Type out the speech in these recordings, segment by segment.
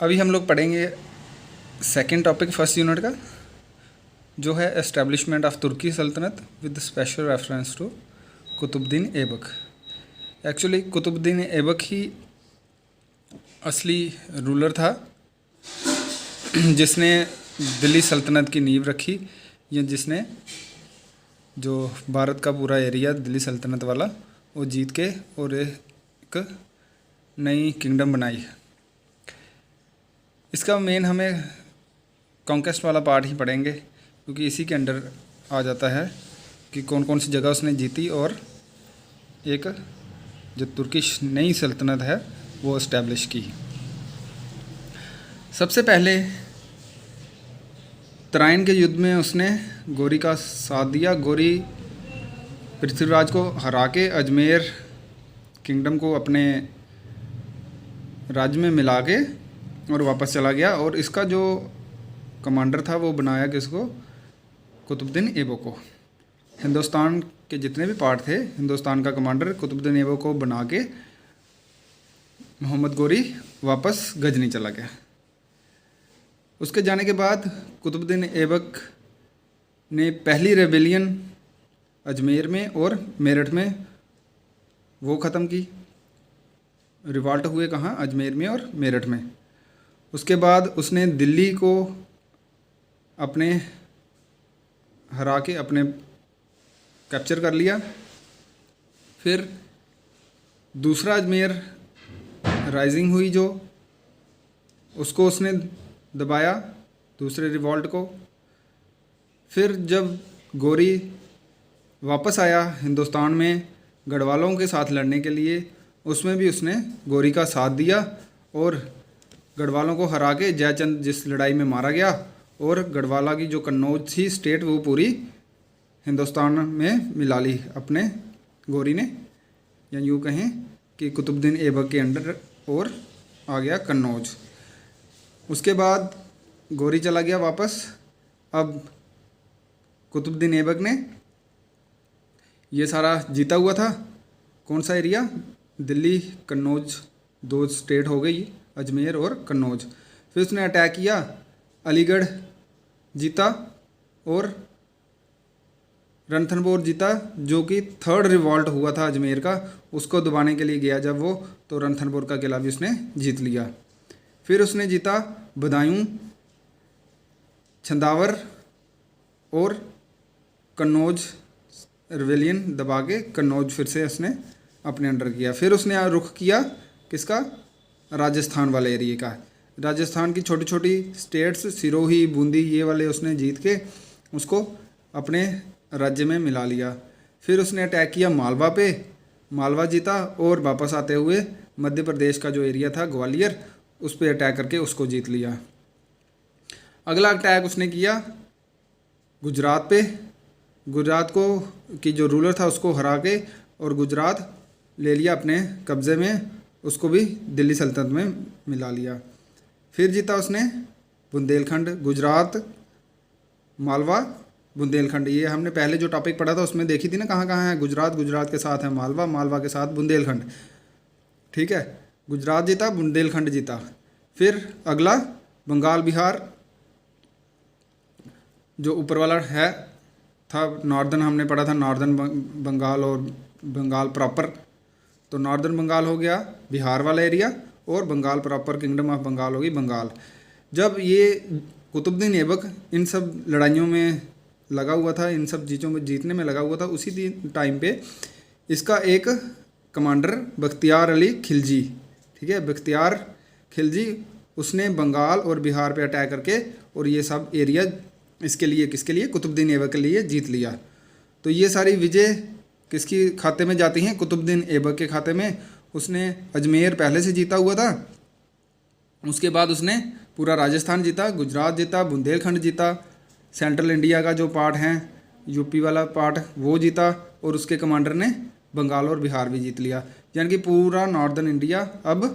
अभी हम लोग पढ़ेंगे सेकंड टॉपिक फर्स्ट यूनिट का, जो है एस्टेब्लिशमेंट ऑफ तुर्की सल्तनत with special reference to Qutubuddin Aibak. Actually Qutubuddin Aibak ही असली रूलर था जिसने दिल्ली सल्तनत की नींव रखी, या जिसने जो भारत का पूरा एरिया दिल्ली सल्तनत वाला वो जीत के और एक नई किंगडम बनाई। इसका मेन हमें कॉन्क्वेस्ट वाला पार्ट ही पढ़ेंगे, क्योंकि इसी के अंडर आ जाता है कि कौन कौन सी जगह उसने जीती और एक जो तुर्किश नई सल्तनत है वो इस्टेब्लिश की। सबसे पहले तराइन के युद्ध में उसने गौरी का साथ दिया। गौरी पृथ्वीराज को हरा के अजमेर किंगडम को अपने राज्य में मिला के और वापस चला गया, और इसका जो कमांडर था वो बनाया किसको? कुतुबुद्दीन ऐबक को। हिंदुस्तान के जितने भी पार्ट थे, हिंदुस्तान का कमांडर कुतुबुद्दीन ऐबक को बना के मोहम्मद गौरी वापस गजनी चला गया। उसके जाने के बाद कुतुबुद्दीन ऐबक ने पहली रेबेलियन अजमेर में और मेरठ में वो ख़त्म की। रिवॉल्ट हुए कहाँ? अजमेर में और मेरठ में। उसके बाद उसने दिल्ली को अपने हरा के अपने कैप्चर कर लिया। फिर दूसरा अजमेर राइजिंग हुई जो, उसको उसने दबाया, दूसरे रिवॉल्ट को। फिर जब गौरी वापस आया हिंदुस्तान में गढ़वालों के साथ लड़ने के लिए, उसमें भी उसने गौरी का साथ दिया और गढ़वालों को हरा के जयचंद जिस लड़ाई में मारा गया, और गढ़वाला की जो कन्नौज थी स्टेट वो पूरी हिंदुस्तान में मिला ली अपने गौरी ने, या यूँ कहें कि कुतुबुद्दीन ऐबक के अंडर और आ गया कन्नौज। उसके बाद गौरी चला गया वापस। अब कुतुबुद्दीन ऐबक ने ये सारा जीता हुआ था। कौन सा एरिया? दिल्ली, कन्नौज, दो स्टेट हो गई, अजमेर और कन्नौज। फिर उसने अटैक किया, अलीगढ़ जीता और रणथंभौर जीता, जो कि थर्ड रिवॉल्ट हुआ था अजमेर का, उसको दबाने के लिए गया जब वो, तो रणथंभौर का किला भी उसने जीत लिया। फिर उसने जीता बदायूं, छंदावर और कन्नौज रिवेलियन दबा के कन्नौज फिर से उसने अपने अंडर किया। फिर उसने रुख किया किसका? राजस्थान वाले एरिया का। राजस्थान की छोटी छोटी स्टेट्स, सिरोही, बूंदी, ये वाले उसने जीत के उसको अपने राज्य में मिला लिया। फिर उसने अटैक किया मालवा पे, मालवा जीता, और वापस आते हुए मध्य प्रदेश का जो एरिया था ग्वालियर, उस पर अटैक करके उसको जीत लिया। अगला अटैक उसने किया गुजरात पे। गुजरात को की जो रूलर था उसको हरा के और गुजरात ले लिया अपने कब्ज़े में, उसको भी दिल्ली सल्तनत में मिला लिया। फिर जीता उसने बुंदेलखंड, गुजरात, मालवा, बुंदेलखंड। ये हमने पहले जो टॉपिक पढ़ा था उसमें देखी थी ना, कहाँ कहाँ है गुजरात, गुजरात के साथ है मालवा, मालवा के साथ बुंदेलखंड। ठीक है, गुजरात जीता, बुंदेलखंड जीता। फिर अगला बंगाल, बिहार, जो ऊपर वाला है था नॉर्दर्न, हमने पढ़ा था नॉर्दर्न बंगाल और बंगाल प्रॉपर। तो नॉर्दर्न बंगाल हो गया बिहार वाला एरिया, और Bengal proper kingdom of Bengal होगी बंगाल। जब ये कुतुबुद्दीन ऐबक इन सब लड़ाइयों में लगा हुआ था, इन सब चीज़ों में जीतने में लगा हुआ था, उसी टाइम पे इसका एक कमांडर बख्तियार अली खिलजी, ठीक है, बख्तियार खिलजी, उसने बंगाल और बिहार पे अटैक करके और ये सब एरिया इसके लिए, किसके लिए? कुतुबुद्दीन ऐबक के लिए जीत लिया। तो ये सारी विजय किसकी खाते में जाती हैं? कुतुबुद्दीन ऐबक के खाते में। उसने अजमेर पहले से जीता हुआ था, उसके बाद उसने पूरा राजस्थान जीता, गुजरात जीता, बुंदेलखंड जीता, सेंट्रल इंडिया का जो पार्ट है यूपी वाला पार्ट वो जीता, और उसके कमांडर ने बंगाल और बिहार भी जीत लिया। यानी कि पूरा नॉर्दर्न इंडिया अब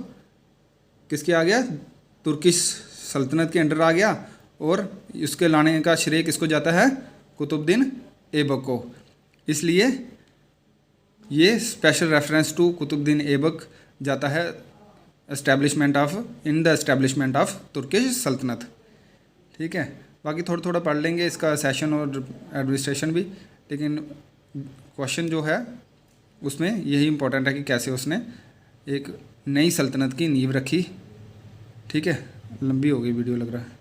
किसके आ गया? तुर्किश सल्तनत के अंडर आ गया, और इसके लाने का श्रेय किसको जाता है? कुतुबुद्दीन ऐबक को। इसलिए ये special reference to Qutubuddin Aibak जाता है एस्टेब्लिशमेंट ऑफ तुर्किश सल्तनत। ठीक है, बाकी थोड़ा थोड़ा पढ़ लेंगे इसका सेशन और एडमिनिस्ट्रेशन भी, लेकिन क्वेश्चन जो है उसमें यही इम्पोर्टेंट है कि कैसे उसने एक नई सल्तनत की नींव रखी। ठीक है, लंबी हो गई वीडियो लग रहा है।